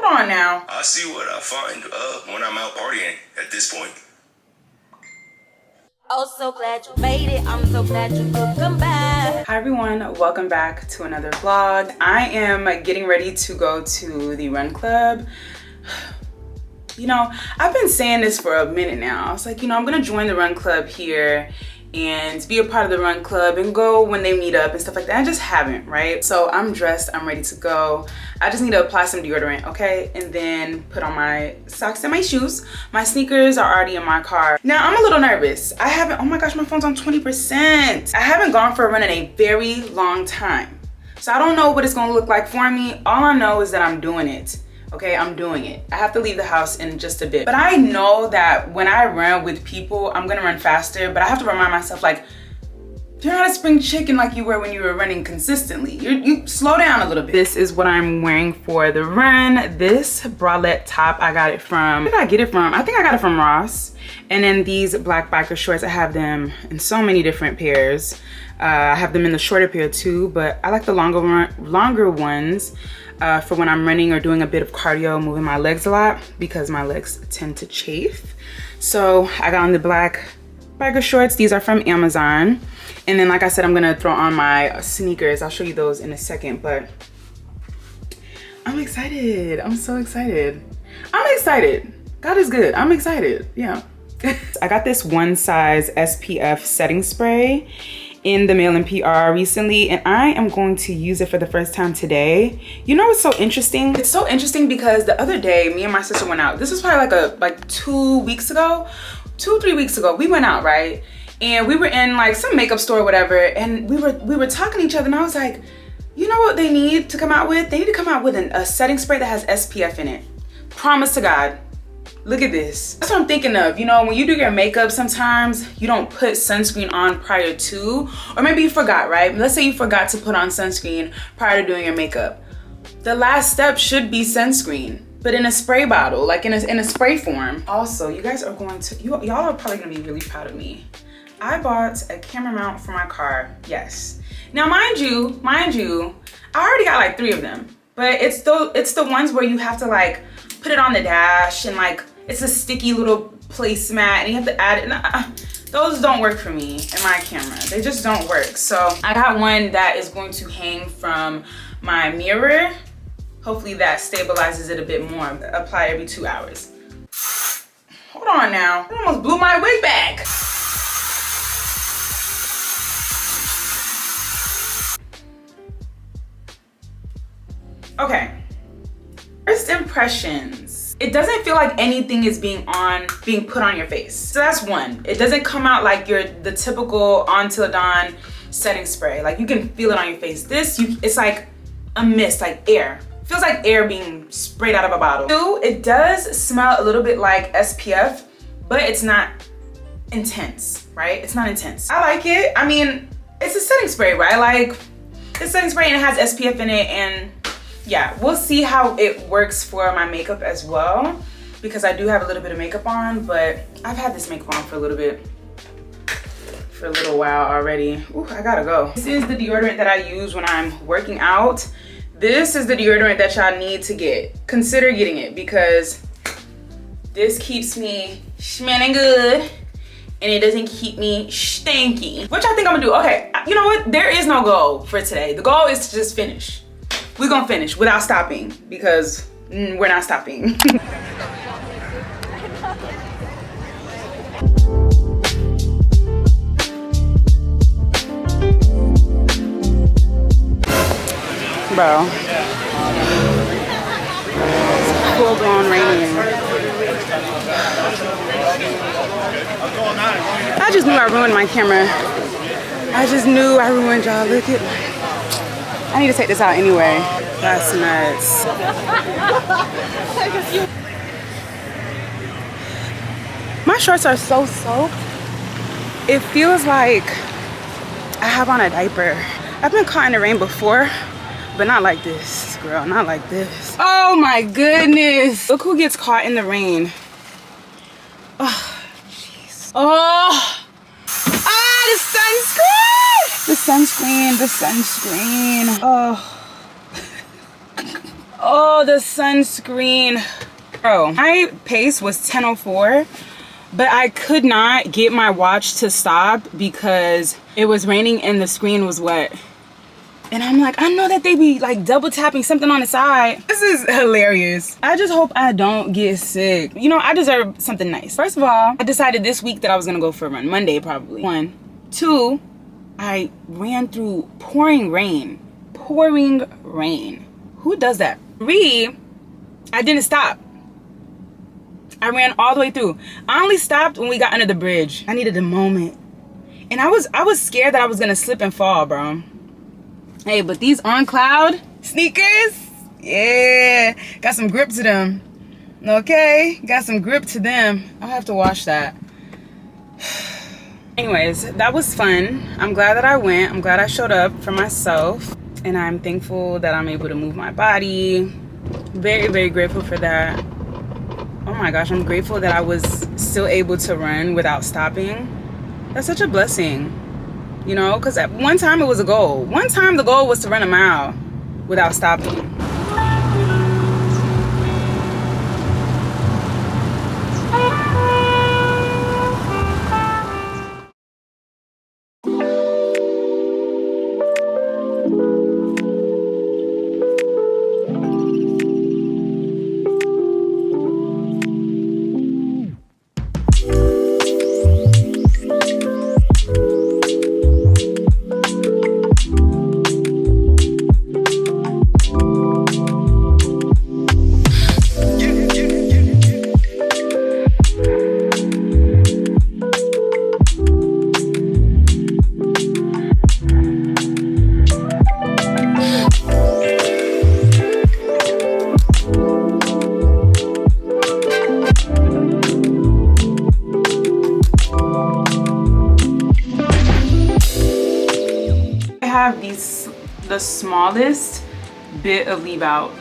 Hold on now. I see what I find when I'm out partying at this point. Oh, so glad you made it. I'm so glad you could come back. Hi everyone, welcome back to another vlog. I am getting ready to go to the run club. You know, I've been saying this for a minute now. I was like, you know, I'm gonna join the run club here and be a part of the run club and go when they meet up and stuff like that. I just haven't, right? So I'm dressed, I'm ready to go. I just need to apply some deodorant, okay? And then put on my socks and my shoes. My sneakers are already in my car. Now I'm a little nervous. I haven't, oh my gosh, my phone's on 20%. I haven't gone for a run in a very long time. So I don't know what it's gonna look like for me. All I know is that I'm doing it. Okay, I'm doing it. I have to leave the house in just a bit. But I know that when I run with people, I'm gonna run faster, but I have to remind myself, like, you're not a spring chicken like you were when you were running consistently. You slow down a little bit. This is what I'm wearing for the run. This bralette top, I got it from, where did I get it from? I think I got it from Ross. And then these black biker shorts, I have them in so many different pairs. I have them in the shorter pair too, but I like the longer ones. For when I'm running or doing a bit of cardio, moving my legs a lot because my legs tend to chafe. So I got on the black biker shorts. These are from Amazon. And then, like I said, I'm gonna throw on my sneakers. I'll show you those in a second, but I'm excited. I'm so excited. I'm excited. God is good. I'm excited, yeah. I got this one size SPF setting spray in the mail in PR recently, and I am going to use it for the first time today. You know what's so interesting? It's so interesting because the other day, me and my sister went out. This was probably like 2 weeks ago, 2-3 weeks ago. We went out, right? And we were in like some makeup store or whatever, and we were talking to each other, and I was like, you know what they need to come out with? They need to come out with a setting spray that has SPF in it. Promise to God. Look at this. That's what I'm thinking of. You know, when you do your makeup, sometimes you don't put sunscreen on prior to, or maybe you forgot, right? Let's say you forgot to put on sunscreen prior to doing your makeup. The last step should be sunscreen, but in a spray bottle, like in a spray form. Also, you guys are going to, y'all are probably gonna be really proud of me. I bought a camera mount for my car, yes. Now, mind you, I already got like 3 of them, but it's the ones where you have to like put it on the dash and like, it's a sticky little placemat and you have to add it. Those don't work for me in my camera. They just don't work. So I got one that is going to hang from my mirror. Hopefully that stabilizes it a bit more. Apply every 2 hours. Hold on now. I almost blew my wig back. Okay. First impressions. It doesn't feel like anything is being put on your face. So that's one. It doesn't come out like the typical on till dawn setting spray. Like you can feel it on your face. It's like a mist, like air. It feels like air being sprayed out of a bottle. 2, it does smell a little bit like SPF, but it's not intense, right? It's not intense. I like it. I mean, it's a setting spray, right? Like it's setting spray and it has SPF in it, and yeah, we'll see how it works for my makeup as well, because I do have a little bit of makeup on, but I've had this makeup on for a little while already. Ooh, I gotta go. This is the deodorant that I use when I'm working out. This is the deodorant that y'all need to get. Consider getting it because this keeps me smelling good and it doesn't keep me stinky, which I think I'm gonna do. Okay, you know what? There is no goal for today. The goal is to just finish. We're gonna finish without stopping because we're not stopping. Bro, it's full blown raining. I just knew I ruined my camera. I just knew I ruined y'all. Look at. I need to take this out anyway. That's nuts. My shorts are so soaked. It feels like I have on a diaper. I've been caught in the rain before, but not like this, girl, not like this. Oh my goodness. Look who gets caught in the rain. Oh, jeez. Oh. Ah, the sunscreen. The sunscreen. Oh. Oh, the sunscreen. Bro, my pace was 10:04, but I could not get my watch to stop because it was raining and the screen was wet. And I'm like, I know that they be like double tapping something on the side. This is hilarious. I just hope I don't get sick. You know, I deserve something nice. First of all, I decided this week that I was gonna go for a run. Monday, probably. 1. 2, I ran through pouring rain. Pouring rain. Who does that? 3, I didn't stop. I ran all the way through. I only stopped when we got under the bridge. I needed a moment. And I was scared that I was gonna slip and fall, bro. Hey, but these On Cloud sneakers, yeah, got some grip to them. Okay, got some grip to them. I'll have to wash that. Anyways, that was fun. I'm glad that I went. I'm glad I showed up for myself. And I'm thankful that I'm able to move my body. Very, very grateful for that. Oh my gosh, I'm grateful that I was still able to run without stopping. That's such a blessing. You know, because at one time it was a goal. One time the goal was to run a mile without stopping. Have the smallest bit of leave out.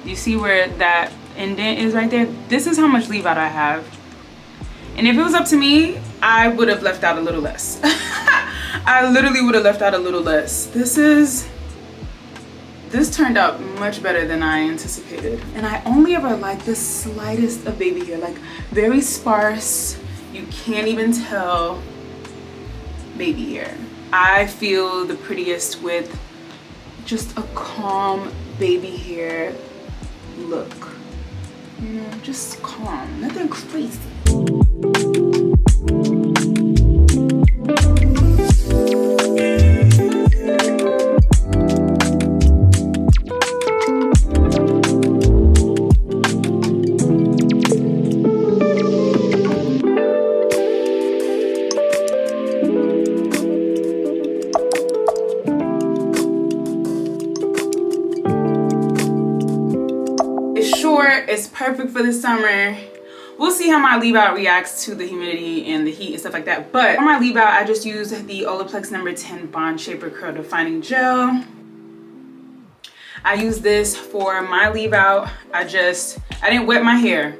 You see where that indent is right there? This is how much leave out I have. And if it was up to me, I would have left out a little less. I literally would have left out a little less. This turned out much better than I anticipated. And I only ever like the slightest of baby hair, like very sparse. You can't even tell baby hair. I feel the prettiest with just a calm baby hair look. You know, just calm, nothing crazy. It's perfect for the summer. We'll see how my leave out reacts to the humidity and the heat and stuff like that. But for my leave out, I just use the Olaplex No. 10 Bond Shaper Curl Defining Gel. I use this for my leave out. I didn't wet my hair.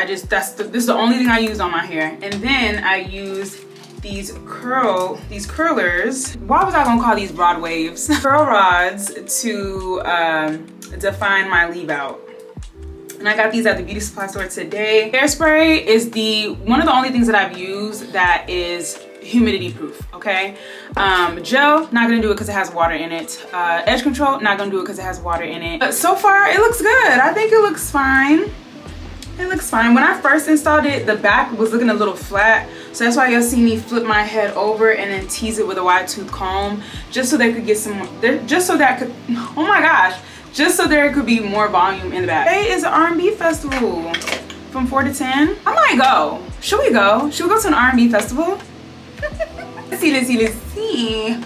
This is the only thing I used on my hair. And then I use these curlers. Why was I gonna call these broad waves? Curl rods to define my leave out. And I got these at the beauty supply store today. Hairspray is one of the only things that I've used that is humidity proof, okay? Gel, not gonna do it because it has water in it. Edge control, not gonna do it because it has water in it. But so far, it looks good. I think it looks fine. It looks fine. When I first installed it, the back was looking a little flat. So that's why you'll see me flip my head over and then tease it with a wide tooth comb, just so they could get some, just so there could be more volume in the back. Today is an R&B festival from 4 to 10. I might go. Should we go? Should we go to an R&B festival? Let's see.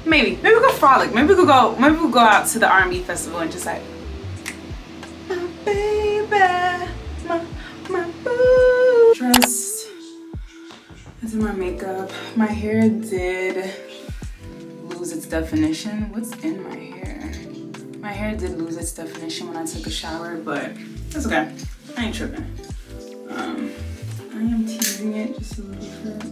Maybe we'll go frolic. Maybe we'll go out to the R&B festival and just like, my baby, my boo. Dressed. This is my makeup. My hair did lose its definition. What's in my hair? My hair did lose its definition when I took a shower, but that's okay. I ain't tripping. I am teasing it just a little bit.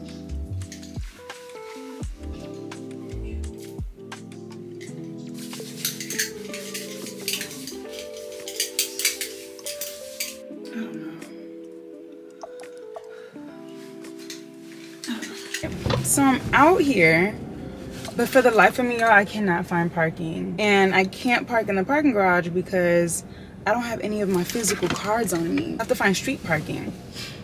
So I'm out here, but for the life of me, y'all, I cannot find parking. And I can't park in the parking garage because I don't have any of my physical cards on me. I have to find street parking.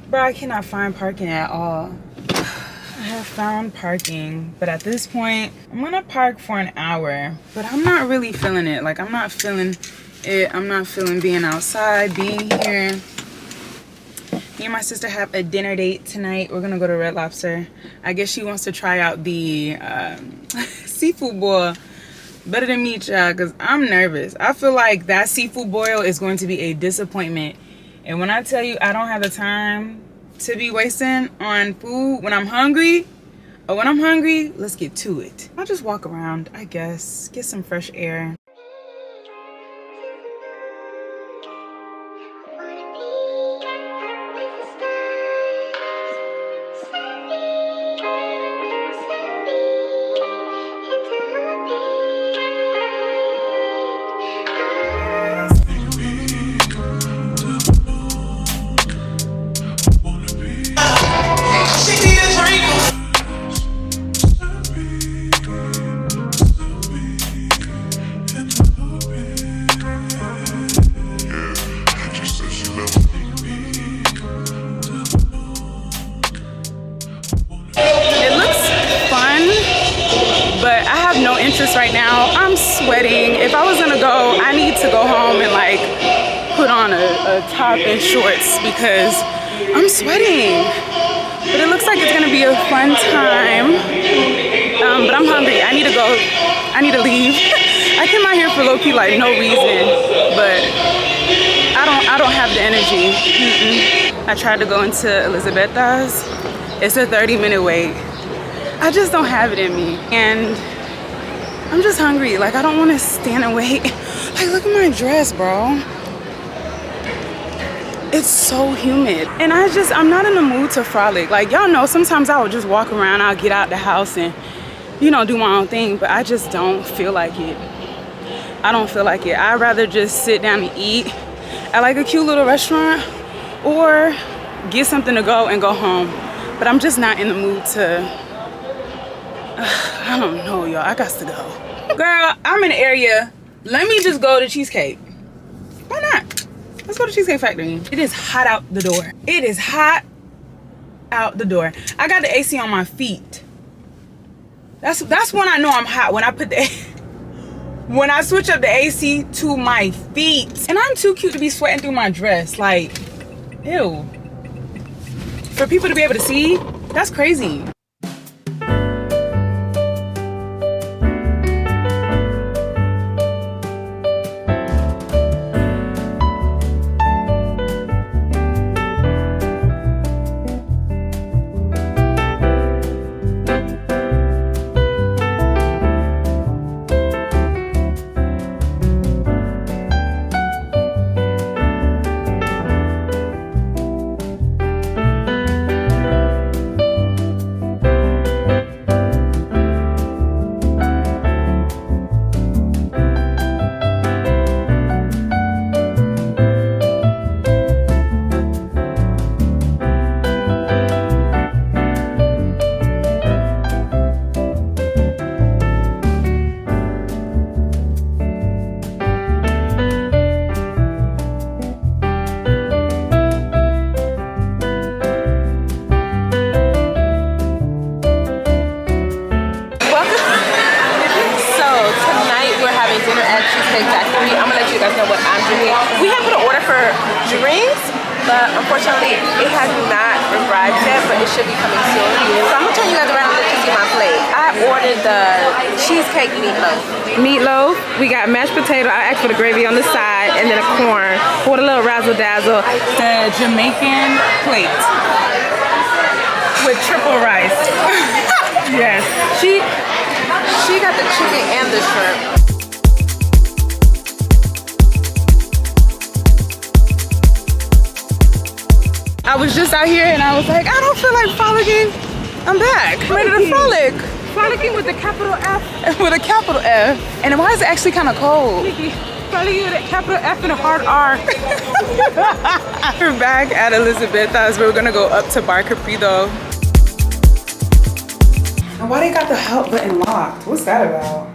Bro, I cannot find parking at all. I have found parking, but at this point, I'm gonna park for an hour, but I'm not really feeling it. Like, I'm not feeling it. I'm not feeling being outside, being here. Me and my sister have a dinner date tonight. We're gonna go to Red Lobster. I guess she wants to try out the seafood boil. Better than me, child, because I'm nervous. I feel like that seafood boil is going to be a disappointment. And when I tell you I don't have the time to be wasting on food when I'm hungry, or when I'm hungry, let's get to it. I'll just walk around, I guess, get some fresh air. Interest right now. I'm sweating. If I was gonna go, I need to go home and like put on a top and shorts because I'm sweating. But it looks like it's gonna be a fun time. But I'm hungry. I need to go. I need to leave. I came out here for low-key like no reason, but I don't have the energy. I tried to go into Elizabeth's. It's a 30-minute wait. I just don't have it in me, and I'm just hungry. Like, I don't want to stand and wait. Like, look at my dress, bro. It's so humid. And I'm not in the mood to frolic. Like, y'all know, sometimes I would just walk around. I'll get out the house and, you know, do my own thing. But I just don't feel like it. I don't feel like it. I'd rather just sit down and eat at like a cute little restaurant or get something to go and go home. But I'm just not in the mood to... I don't know, y'all. I got to go. Girl, I'm in the area. Let me just go to Cheesecake. Why not? Let's go to Cheesecake Factory. It is hot out the door. It is hot out the door. I got the AC on my feet. That's when I know I'm hot. When I put the... when I switch up the AC to my feet. And I'm too cute to be sweating through my dress. Like, ew. For people to be able to see, that's crazy. but unfortunately it has not arrived yet, but it should be coming soon. So I'm gonna turn you guys around and let you see my plate. I ordered the cheesecake meatloaf. Meatloaf, we got mashed potato, I asked for the gravy on the side, and then a corn with a little razzle dazzle. The Jamaican plate with triple rice. Yes. She got the chicken and the shrimp. I was just out here and I was like, I don't feel like frolicking. I'm back. I'm ready to frolic. Frolicking with a capital F. With a capital F. And why is it actually kind of cold? spelling you with a capital F and a hard R. We're back at Elizabeth's. We're gonna go up to Bar Capri though. And why they got the help button locked? What's that about?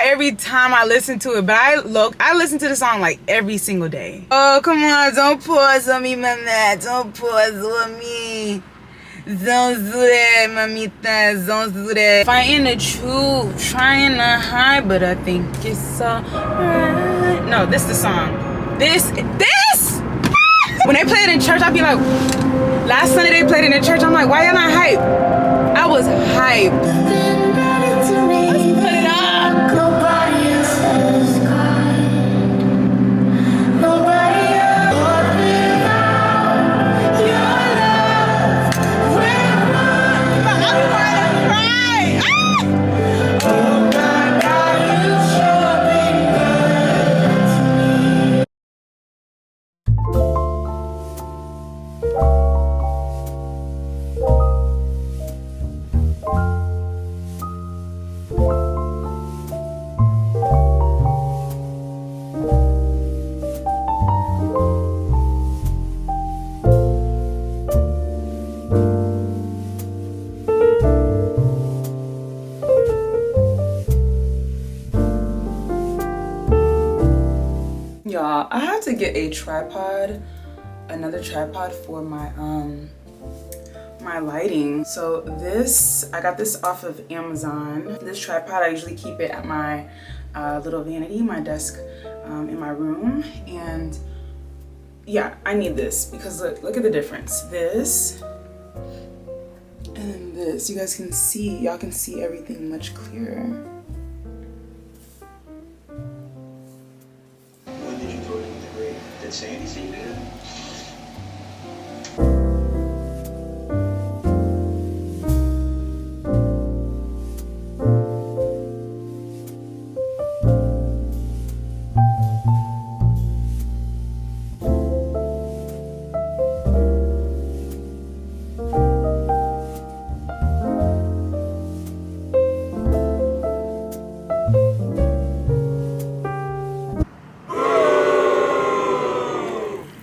Every time I listen to it, but I listen to the song like every single day. Oh, come on, don't pause on me, mama. Don't pause on me. Don't do that, mamita. Don't do that. Fighting the truth, trying to hide, but I think it's alright. No, this is the song. This. When they play it in church, I'll be like, last Sunday they played it in church. I'm like, why y'all not hype? I was hyped. Y'all, I have to get a tripod, another tripod for my my lighting. So this, I got this off of Amazon. This tripod, I usually keep it at my little vanity, my desk in my room. And yeah, I need this because look at the difference. This and then this, you guys can see, y'all can see everything much clearer. Did Sandy see that?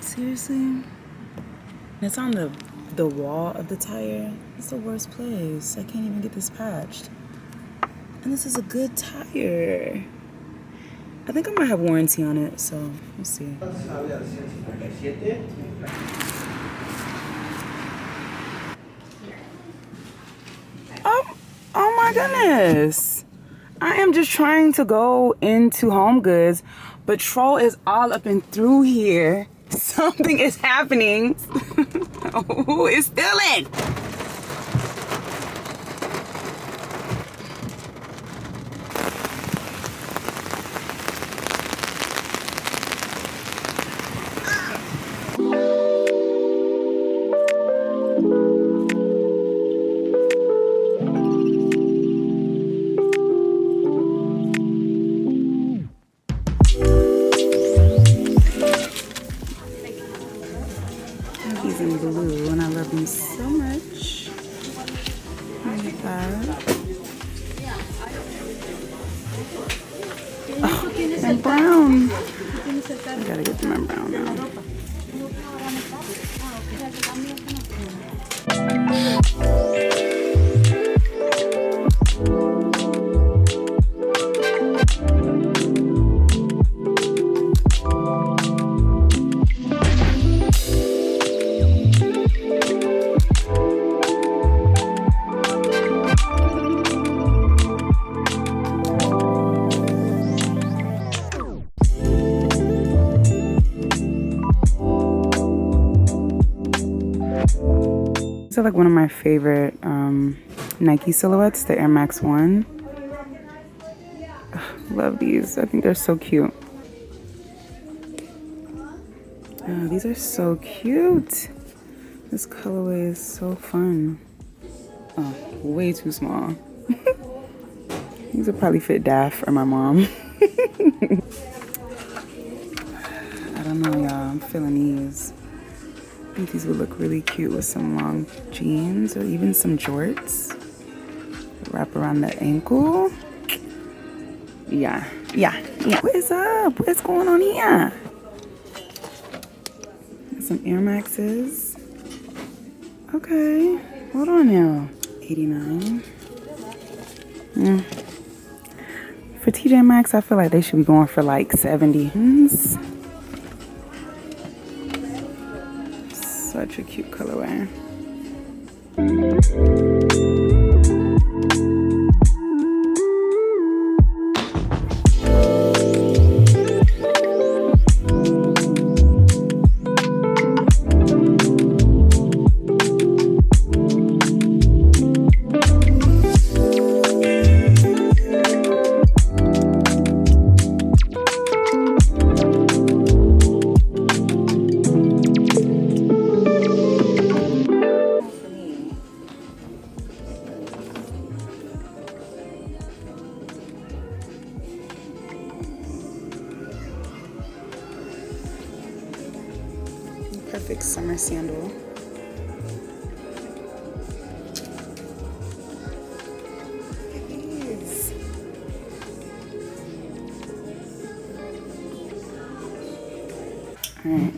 Seriously? It's on the wall of the tire. It's the worst place. I can't even get this patched. And this is a good tire. I think I might have warranty on it, so we'll see. Oh my goodness. I am just trying to go into Home Goods, but Troll is all up and through here. Something is happening. Who is stealing? He's in blue and I love him so much. Like that. Oh, and brown. I gotta get them in brown now. These are like one of my favorite Nike silhouettes, the Air Max 1. Love these. I think they're so cute. Oh, these are so cute. This colorway is so fun. Oh, way too small. These would probably fit Daph or my mom. I don't know, y'all. I'm feeling these. I think these would look really cute with some long jeans or even some jorts. Wrap around the ankle. Yeah. What is up? What's going on here? Some Air Maxes. Okay. Hold on now. 89. For TJ Maxx, I feel like they should be going for like 70. Such a cute colorway. Perfect summer sandal. These. All right.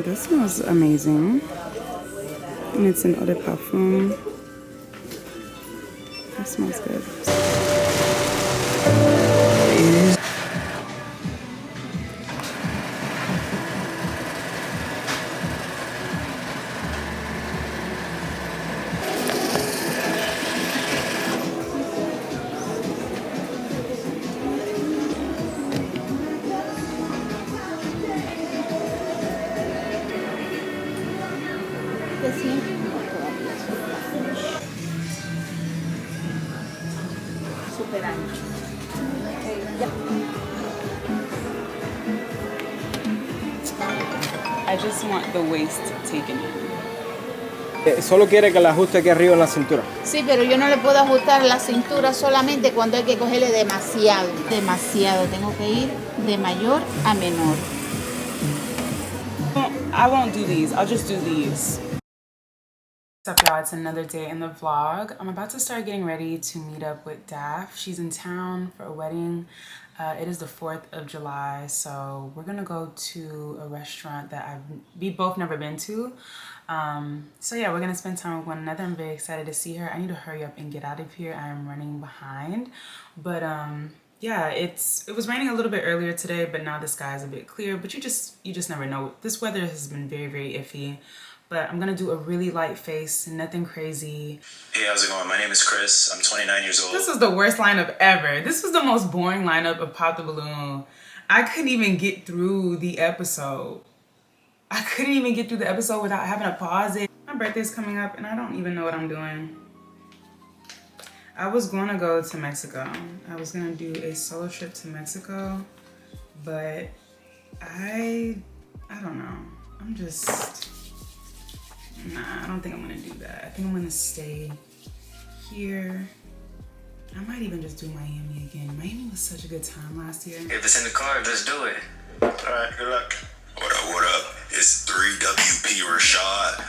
This smells amazing. And it's an eau de parfum. That smells good. I just want the waist taken in. Solo quiere que la ajuste aquí arriba en la cintura. Sí, pero yo no le puedo ajustar la cintura solamente cuando hay que cogerle demasiado. Demasiado. Tengo que ir de mayor a menor. I won't do these. I'll just do these. What's up, y'all? It's another day in the vlog. I'm about to start getting ready to meet up with Daph. She's in town for a wedding. It is the 4th of July, so we're gonna go to a restaurant that we've both never been to. So yeah, we're gonna spend time with one another. I'm very excited to see her. I need to hurry up and get out of here. I am running behind, but yeah, it was raining a little bit earlier today, but now the sky is a bit clear. But you just never know. This weather has been very, very iffy. But I'm gonna do a really light face, nothing crazy. Hey, how's it going? My name is Chris. I'm 29 years old. This is the worst lineup ever. This was the most boring lineup of Pop the Balloon. I couldn't even get through the episode. I couldn't even get through the episode without having to pause it. My birthday's coming up and I don't even know what I'm doing. I was going to go to Mexico. I was going to do a solo trip to Mexico, but I don't know. I'm just, nah, I don't think I'm going to do that. I think I'm going to stay here. I might even just do Miami again. Miami was such a good time last year. If it's in the car, let's do it. All right, good luck. What up, what up? It's 3WP Rashad.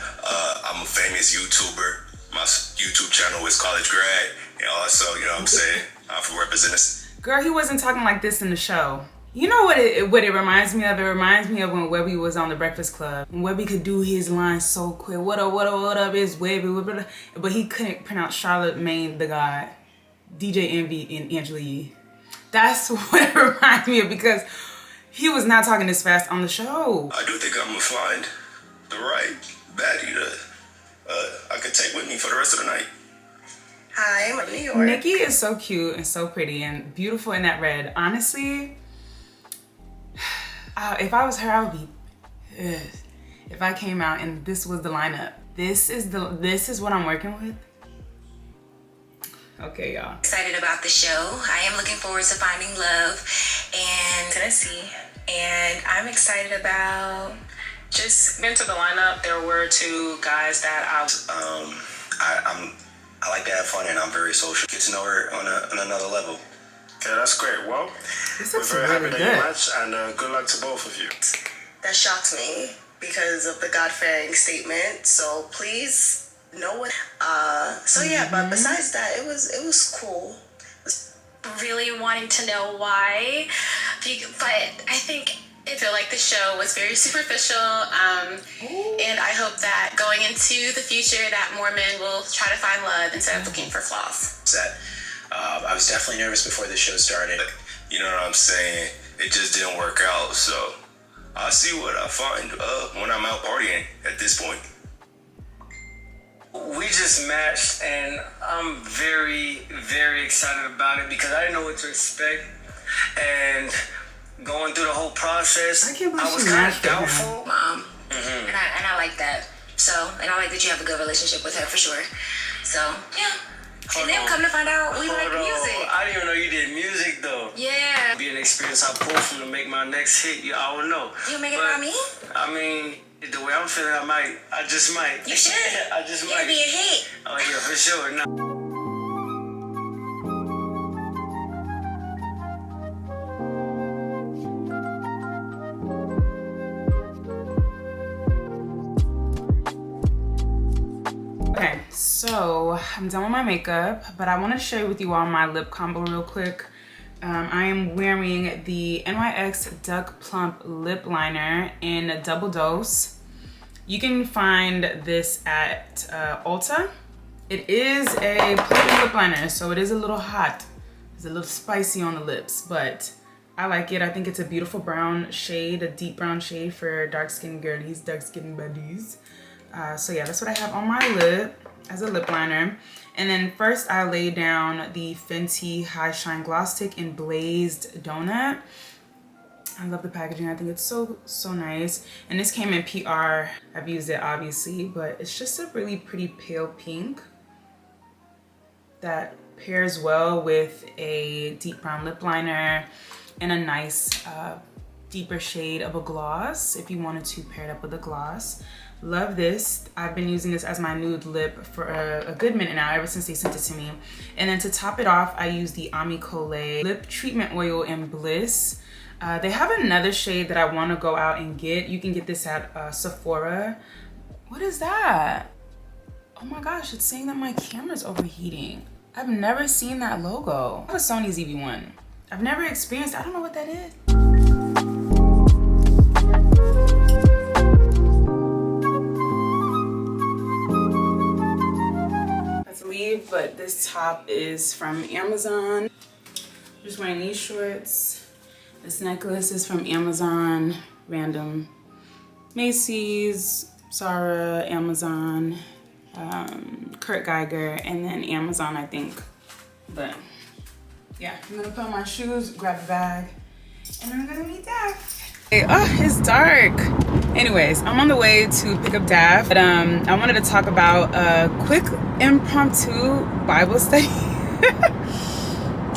I'm a famous YouTuber. My YouTube channel is College Grad. And also, you know what I'm saying? I'm representing. Girl, he wasn't talking like this in the show. You know what it reminds me of? It reminds me of when Webby was on The Breakfast Club. When Webby could do his lines so quick. What up, it's Webby. But he couldn't pronounce Charlamagne the God. DJ Envy and Angela Yee. That's what it reminds me of because he was not talking this fast on the show. I do think I'm gonna find the right baddie that I could take with me for the rest of the night. Hi, I'm in New York. Nikki is so cute and so pretty and beautiful in that red. Honestly, if I was her, I would be pissed if I came out and this was the lineup. This is what I'm working with. Okay, y'all. Excited about the show. I am looking forward to finding love in Tennessee. And I'm excited about just into the lineup. There were two guys that I like to have fun and I'm very social. Get to know her on another level. Okay, that's great. Well, This we're looks very really happy that good. you matched, and good luck to both of you. that shocked me because of the God-fearing statement. So please know what. So yeah, but besides that, it was cool. Really wanting to know why, but I feel like the show was very superficial, and I hope that going into the future that more men will try to find love instead of looking for flaws. I was definitely nervous before the show started. You know what I'm saying? It just didn't work out, so I'll see what I find when I'm out partying at this point. We just matched, and I'm very, very excited about it because I didn't know what to expect. And going through the whole process, I was kind of doubtful. Mom, and I like that. So, and I like that you have a good relationship with her for sure. So, yeah. And then come to find out we like music. I didn't even know you did music though. Yeah. Be an experience I pull from to make my next hit. I don't know. You make it about me? I mean, the way I'm feeling, I just might. You should. I just might. It'll be a hit. Oh yeah, for sure. No. Okay, so I'm done with my makeup, but I want to share with you all my lip combo real quick. I am wearing the NYX Duck Plump Lip Liner in a double dose. You can find this at Ulta. It is a plump lip liner, so it is a little hot. It's a little spicy on the lips, but I like it. I think it's a beautiful brown shade, a deep brown shade for dark skin girlies, dark skin buddies. So yeah, that's what I have on my lip as a lip liner. And then first I lay down the Fenty High Shine Gloss Stick in Blazed Donut. I love the packaging. I think it's so nice. And this came in PR. I've used it obviously, but it's just a really pretty pale pink that pairs well with a deep brown lip liner and a nice deeper shade of a gloss if you wanted to pair it up with a gloss. Love this. I've been using this as my nude lip for a good minute now, ever since they sent it to me. And then to top it off, I use the Ami Colé Lip Treatment Oil in Bliss. They have another shade that I want to go out and get. You can get this at Sephora. What is that? Oh my gosh, it's saying that my camera's overheating. I've never seen that logo. I have a Sony ZV-1. I've never experienced, I don't know what that is. But this top is from Amazon. I'm just wearing these shorts. This necklace is from Amazon, random. Macy's, Zara, Amazon, Kurt Geiger, and then Amazon, I think. But yeah, I'm gonna put on my shoes, grab a bag, And I'm gonna meet Daph. Hey, oh, it's dark. Anyways, I'm on the way to pick up Daph. But I wanted to talk about a quick impromptu Bible study.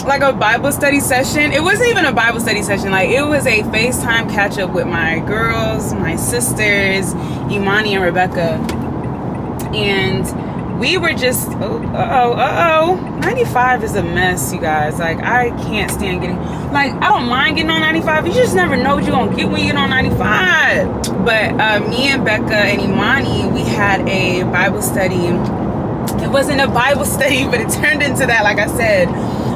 Like a Bible study session. It wasn't even a Bible study session. Like, it was a FaceTime catch up with my girls, my sisters, Imani and Rebecca. And we were just, 95 is a mess, you guys. Like, I can't stand getting, like, I don't mind getting on 95. You just never know what you're gonna get when you get on 95. But me and Becca and Imani, we had a Bible study. It wasn't a Bible study, but it turned into that, like I said.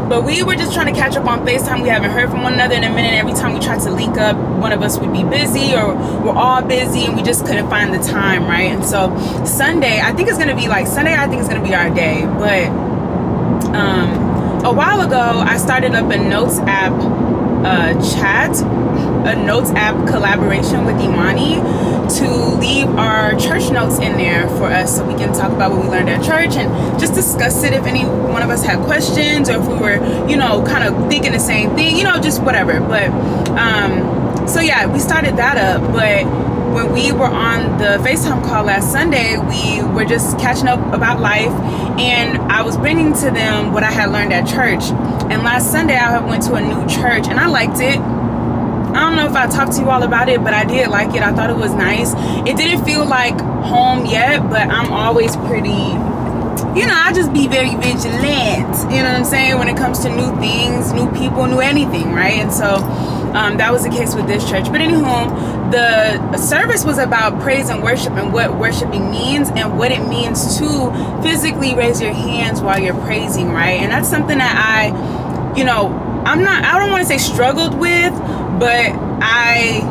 But we were just trying to catch up on FaceTime. We haven't heard from one another in a minute. Every time we tried to link up, one of us would be busy, or we're all busy, and we just couldn't find the time, right? And so Sunday, I think it's going to be our day. But a while ago, I started up a notes app collaboration with Imani to leave our church notes in there for us, so we can talk about what we learned at church and just discuss it if any one of us had questions, or if we were, kind of thinking the same thing, just whatever. But so yeah, we started that up. But when we were on the FaceTime call last Sunday, we were just catching up about life, and I was bringing to them what I had learned at church. And last Sunday I went to a new church and I liked it. I don't know if I talked to you all about it, but I did like it. I thought it was nice. It didn't feel like home yet, but I'm always pretty, I just be very vigilant, you know what I'm saying, when it comes to new things, new people, new anything, right? And so that was the case with this church. But anywho, the service was about praise and worship, and what worshiping means, and what it means to physically raise your hands while you're praising, right? And that's something that I don't want to say struggled with, but I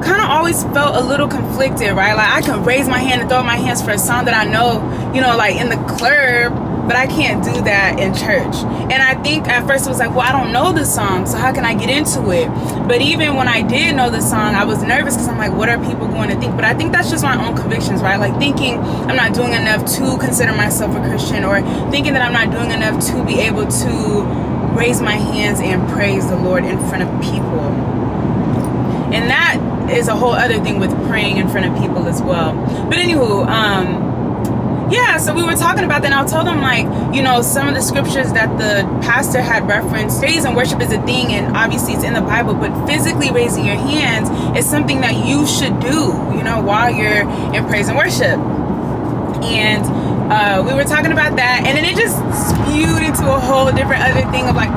kind of always felt a little conflicted, right? Like, I can raise my hand and throw up my hands for a song that I know, like in the club, but I can't do that in church. And I think at first it was like, well, I don't know the song, so how can I get into it? But even when I did know the song, I was nervous because I'm like, what are people going to think? But I think that's just my own convictions, right? Like, thinking I'm not doing enough to consider myself a Christian, or thinking that I'm not doing enough to be able to raise my hands and praise the Lord in front of people. And that is a whole other thing with praying in front of people as well. But anywho, yeah, so we were talking about that, and I told them, like, some of the scriptures that the pastor had referenced. Praise and worship is a thing, and obviously it's in the Bible, but physically raising your hands is something that you should do, while you're in praise and worship. And we were talking about that, and then it just spewed into a whole different other thing of, like,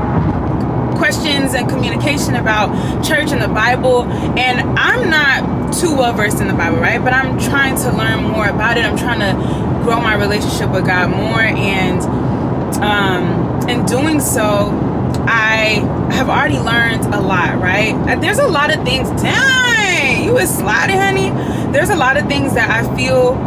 questions and communication about church and the Bible. And I'm not too well versed in the Bible, right? But I'm trying to learn more about it. I'm trying to grow my relationship with God more, and in doing so, I have already learned a lot, right? There's a lot of things. Dang, you was sliding, honey. There's a lot of things that I feel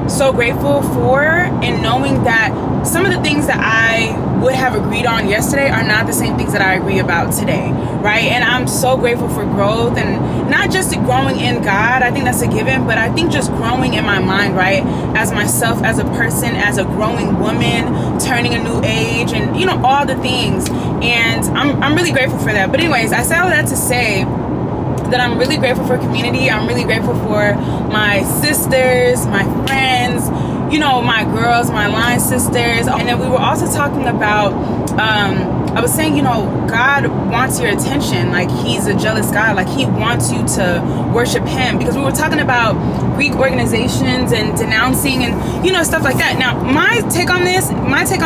so grateful for, and knowing that some of the things that I would have agreed on yesterday are not the same things that I agree about today, right? And I'm so grateful for growth, and not just growing in God, I think that's a given, but I think just growing in my mind, right? As myself, as a person, as a growing woman, turning a new age, and all the things. And I'm really grateful for that. But anyways, I said all that to say that I'm really grateful for community. I'm really grateful for my sisters, my friends, my girls, my line sisters. And then we were also talking about, I was saying, God wants your attention. Like, he's a jealous God. Like, he wants you to worship him, because we were talking about Greek organizations and denouncing and, stuff like that. Now, my take on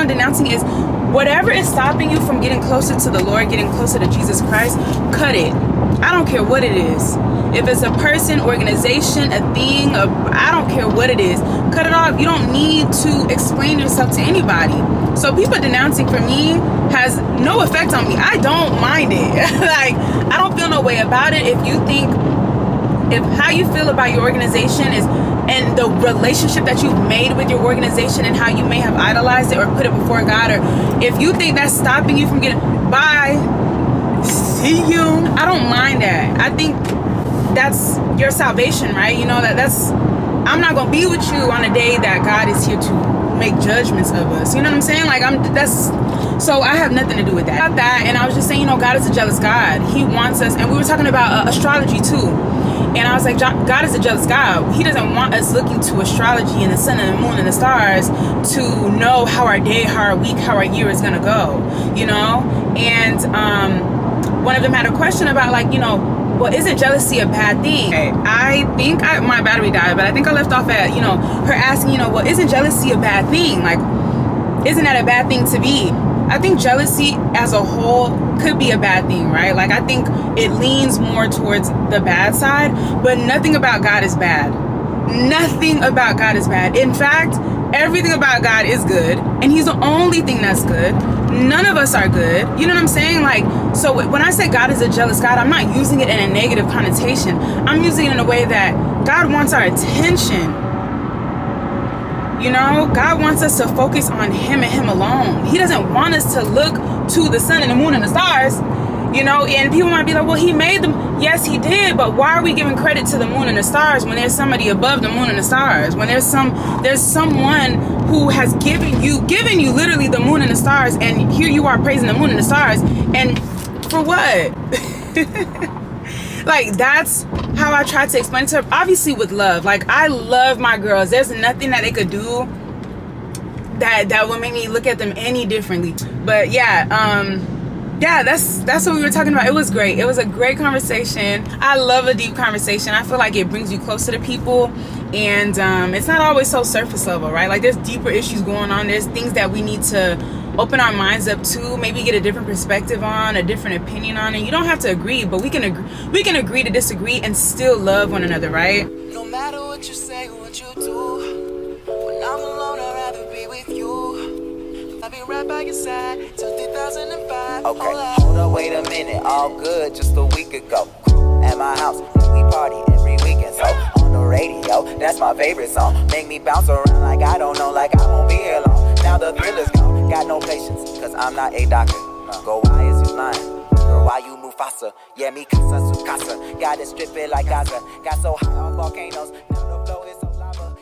denouncing is, whatever is stopping you from getting closer to the Lord, getting closer to Jesus Christ, cut it. I don't care what it is. If it's a person, organization, a thing, I don't care what it is. Cut it off. You don't need to explain yourself to anybody. So people denouncing, for me, has no effect on me. I don't mind it. Like, I don't feel no way about it. If you think, if how you feel about your organization is, and the relationship that you've made with your organization, and how you may have idolized it or put it before God, or if you think that's stopping you from getting, see you. I don't mind that. I think that's your salvation, right? That's, I'm not gonna be with you on a day that God is here to make make judgments of us. You know what I'm saying? Like so I have nothing to do with that. And I was just saying, you know, God is a jealous God. He wants us, and we were talking about astrology too. And I was like, God is a jealous God. He doesn't want us looking to astrology and the sun and the moon and the stars to know how our day, how our week, how our year is gonna go, you know? And one of them had a question about, like, you know, well, isn't jealousy a bad thing? I think my battery died, but I think I left off at, you know, her asking, you know, well, isn't jealousy a bad thing? Like, isn't that a bad thing to be? I think jealousy as a whole could be a bad thing, right? Like, I think it leans more towards the bad side, but nothing about God is bad. Nothing about God is bad. In fact, everything about God is good, and he's the only thing that's good. None of us are good. You know what I'm saying? Like, so when I say God is a jealous God, I'm not using it in a negative connotation. I'm using it in a way that God wants our attention. You know, God wants us to focus on him and him alone. He doesn't want us to look to the sun and the moon and the stars, you know, and people might be like, well, he made them. Yes, he did. But why are we giving credit to the moon and the stars when there's somebody above the moon and the stars? When there's someone who has given you literally the moon and the stars, and here you are praising the moon and the stars. And for what? Like, that's how I try to explain it to her. Obviously with love. Like, I love my girls. There's nothing that they could do that would make me look at them any differently. But yeah, that's what we were talking about. It was great. It was a great conversation. I love a deep conversation. I feel like it brings you closer to people, and it's not always so surface level, right? Like, there's deeper issues going on. There's things that we need to open our minds up to, maybe get a different perspective on, a different opinion on, and you don't have to agree, but we can agree to disagree and still love one another, right? No matter what you say, what you do, when I'm alone, I'd rather be with you. I'll be right by your side till 2005. Okay, hold up, wait a minute, all good, just a week ago. At my house, we party every weekend, so on the radio, that's my favorite song. Make me bounce around like I don't know, like I won't be here long. Now the thrill is gone. Got no patience, cause I'm not a doctor. Go, why is you lying? Or why you move faster? Yeah, me casa su casa. Got it stripping like Gaza. Got so high on volcanoes. Now the flow is so lava.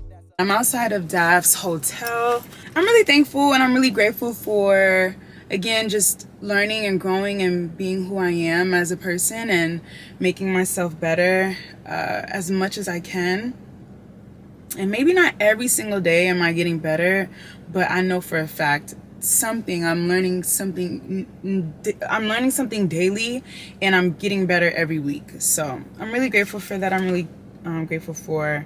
Yeah, I'm outside of Daph's hotel. I'm really thankful and I'm really grateful for, again, just learning and growing and being who I am as a person and making myself better as much as I can. And maybe not every single day am I getting better, but I know for a fact I'm learning something daily, and I'm getting better every week. So I'm really grateful for that. I'm really grateful for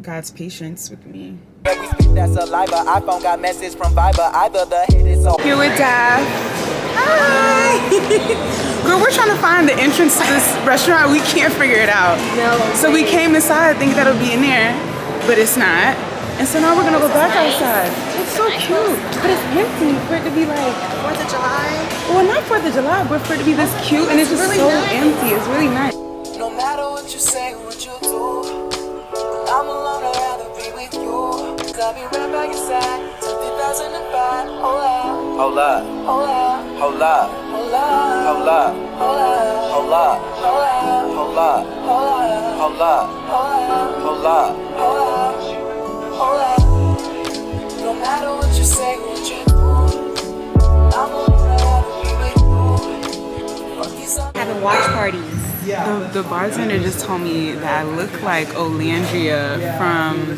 God's patience with me. That's saliva. iPhone got message from Viber. Either the head is so. Here with Daph. Hi. Girl, we're trying to find the entrance to this restaurant. We can't figure it out. No. So we came inside thinking that it'll be in there, but it's not. And so now we're gonna go back outside. It's so cute, but it's empty for it to be like 4th of July. Well, not 4th of July, but for it to be this cute, and it's just really so empty. It's really nice. No matter what you say, what you do, when I'm alone, I'd rather be with you. Cause I'll be right by your side till 2005. Hold up. Hold up. Hold up. Hold up. Hold up. Hold up. Hold up. Hold up. Hold up. Hold up. Hold up. Hold up. Hold up. Hold up. No matter what you say, what you do, I'm alone, I'd rather be with you. Having watch parties. The bartender just told me that I look like Olandria from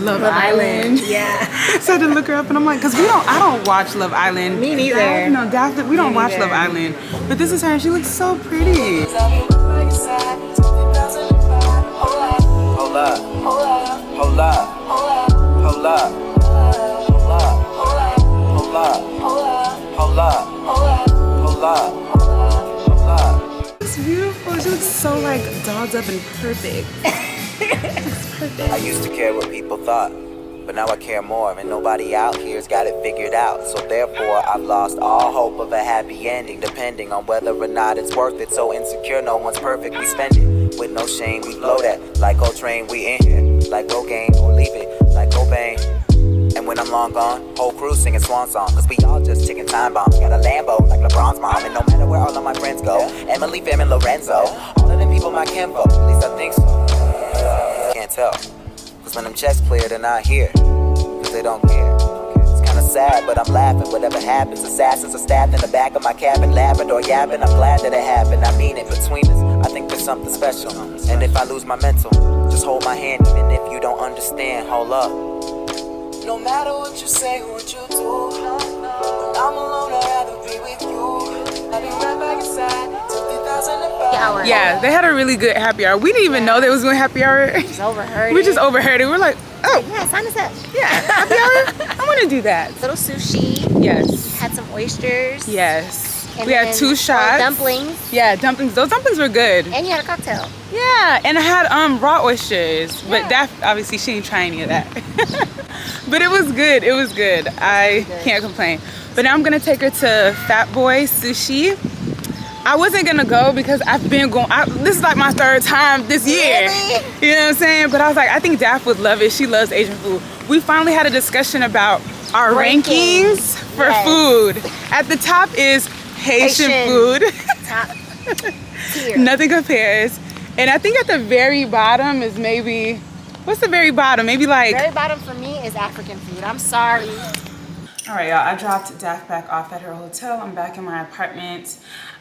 Love Island. Yeah. So I had to look her up, and I'm like, because I don't watch Love Island. Me neither. No, we don't watch Love Island. But this is her, and she looks so pretty. Hold up. Hold up. Hold up. Hold up. Hold up. Hold up. Hold up. Hold up. Hold up. It's beautiful. She looks so like dolled up and perfect. It's perfect. I used to care what people thought, but now I care more, and nobody out here's got it figured out. So therefore, I've lost all hope of a happy ending, depending on whether or not it's worth it. So insecure, no one's perfect. We spend it with no shame. We blow that like Coltrane. We in here like Rogaine, or leave it like Cobain. And when I'm long gone, whole crew singing swan song, cause we all just ticking time bombs. Got a Lambo like LeBron's mom, and no matter where all of my friends go, Emily, Fam, and Lorenzo, all of them people my kinfolk, at least I think so. Can't tell, Cause when them checks clear, they're not here. Cause they don't care. It's kinda sad, but I'm laughing. Whatever happens, assassins are stabbed in the back of my cabin. Labrador yapping, I'm glad that it happened. I mean it, between us, I think there's something special. And if I lose my mental, just hold my hand. Even if you don't understand, hold up. No matter what you say, what you do, when I'm alone, I'd rather be with you. I'll be right back inside till 2005. Yeah, they had a really good happy hour. We didn't even know they was doing happy hour. We just overheard We just overheard it. We're like, oh. Yeah, sign us up. Yeah, happy hour? I want to do that. Little sushi. Yes. Had some oysters. Yes. And we had 2 shots. Dumplings. Yeah, dumplings. Those dumplings were good. And you had a cocktail. Yeah, and I had raw oysters. Yeah. But that, obviously, she didn't try any of that. But it was good. It was good. I can't complain. But now I'm going to take her to Fat Boy Sushi. I wasn't going to go because I've been going. This is like my 3rd time this year. Really? You know what I'm saying? But I was like, I think Daph would love it. She loves Asian food. We finally had a discussion about our rankings for food. At the top is Haitian food. Top tier. Nothing compares. And I think at the very bottom is maybe, what's the very bottom? Maybe like. Very bottom for me is African food. I'm sorry. All right, y'all. I dropped Daph back off at her hotel. I'm back in my apartment.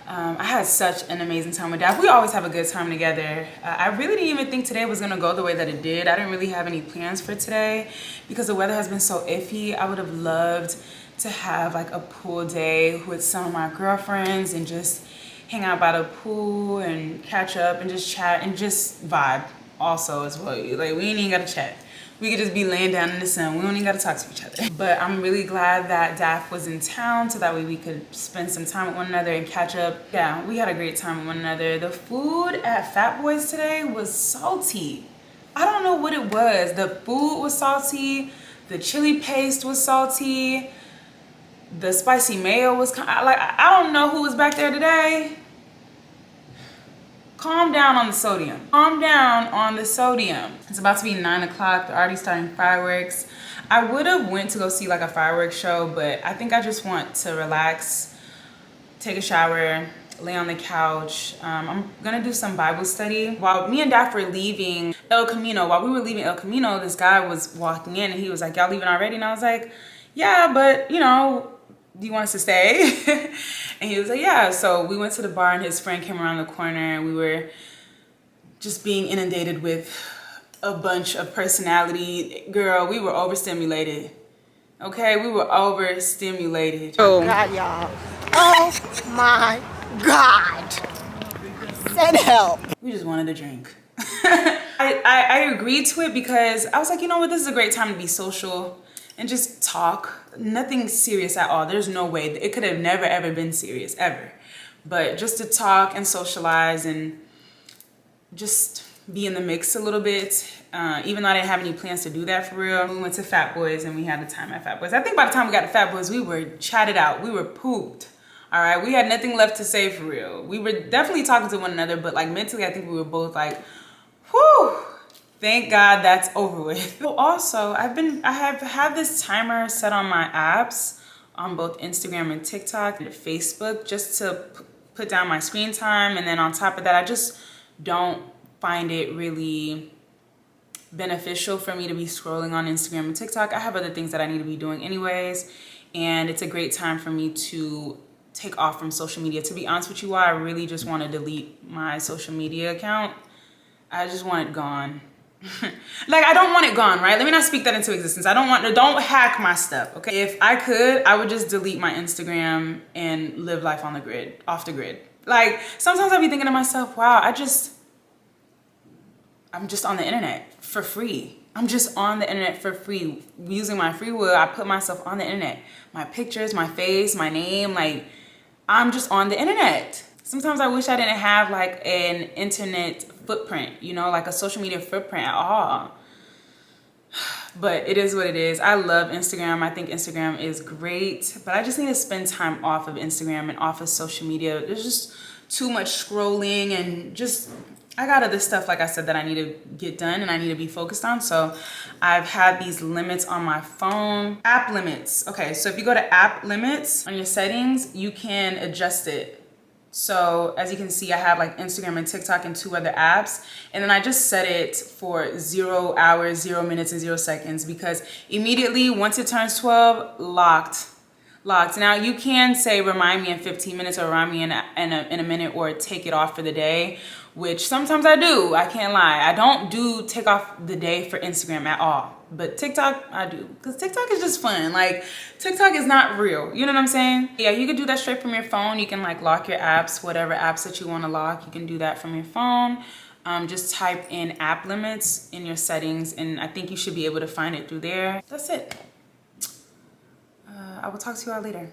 I had such an amazing time with Daph. We always have a good time together. I really didn't even think today was gonna go the way that it did. I didn't really have any plans for today because the weather has been so iffy. I would have loved to have like a pool day with some of my girlfriends and just hang out by the pool and catch up and just chat and just vibe also as well. Like, we ain't even gotta chat. We could just be laying down in the sun. We don't even gotta talk to each other. But I'm really glad that Daph was in town so that way we could spend some time with one another and catch up. Yeah, we had a great time with one another. The food at Fat Boys today was salty. I don't know what it was. The food was salty. The chili paste was salty. The spicy mayo was like, I don't know who was back there today. Calm down on the sodium. Calm down on the sodium. It's about to be 9 o'clock. They're already starting fireworks. I would have went to go see like a fireworks show, but I think I just want to relax, take a shower, lay on the couch. I'm gonna do some Bible study. While me and Daph were leaving El Camino, this guy was walking in and he was like, y'all leaving already? And I was like, yeah, but you know, do you want us to stay? And he was like, yeah. So we went to the bar and his friend came around the corner and we were just being inundated with a bunch of personality. Girl, we were overstimulated. Okay, we were overstimulated. Oh God, y'all. Oh my God. Send help. We just wanted a drink. I agreed to it because I was like, you know what, this is a great time to be social and just talk. Nothing serious at all. There's no way. It could have never ever been serious, ever. But just to talk and socialize and just be in the mix a little bit. Even though I didn't have any plans to do that for real. We went to Fat Boys and we had a time at Fat Boys. I think by the time we got to Fat Boys, we were chatted out. We were pooped. All right, we had nothing left to say for real. We were definitely talking to one another, but like mentally, I think we were both like, whew. Thank God that's over with. Also, I have had this timer set on my apps on both Instagram and TikTok and Facebook just to put down my screen time. And then on top of that, I just don't find it really beneficial for me to be scrolling on Instagram and TikTok. I have other things that I need to be doing anyways. And it's a great time for me to take off from social media. To be honest with you all, I really just want to delete my social media account. I just want it gone. Like, I don't want it gone, right? Let me not speak that into existence. Don't hack my stuff, okay? If I could, I would just delete my Instagram and live life on the grid, off the grid. Like, sometimes I'll be thinking to myself, wow, I'm just on the internet for free. I'm just on the internet for free. Using my free will, I put myself on the internet. My pictures, my face, my name, like, I'm just on the internet. Sometimes I wish I didn't have like an internet footprint, you know, like a social media footprint at all. But it is what it is. I love Instagram. I think Instagram is great, but I just need to spend time off of Instagram and off of social media. There's just too much scrolling and just, I got other stuff, like I said, that I need to get done and I need to be focused on. So I've had these limits on my phone. App limits. Okay, so if you go to app limits on your settings, you can adjust it. So as you can see, I have like Instagram and TikTok and 2 other apps. And then I just set it for 0 hours, 0 minutes, and 0 seconds because immediately once it turns 12, locked. Now you can say remind me in 15 minutes or remind me in a minute or take it off for the day, which sometimes I do. I can't lie. I don't do take off the day for Instagram at all. But TikTok, I do. Because TikTok is just fun. Like, TikTok is not real. You know what I'm saying? Yeah, you can do that straight from your phone. You can like lock your apps, whatever apps that you want to lock. You can do that from your phone. Just type in app limits in your settings. And I think you should be able to find it through there. That's it. I will talk to you all later.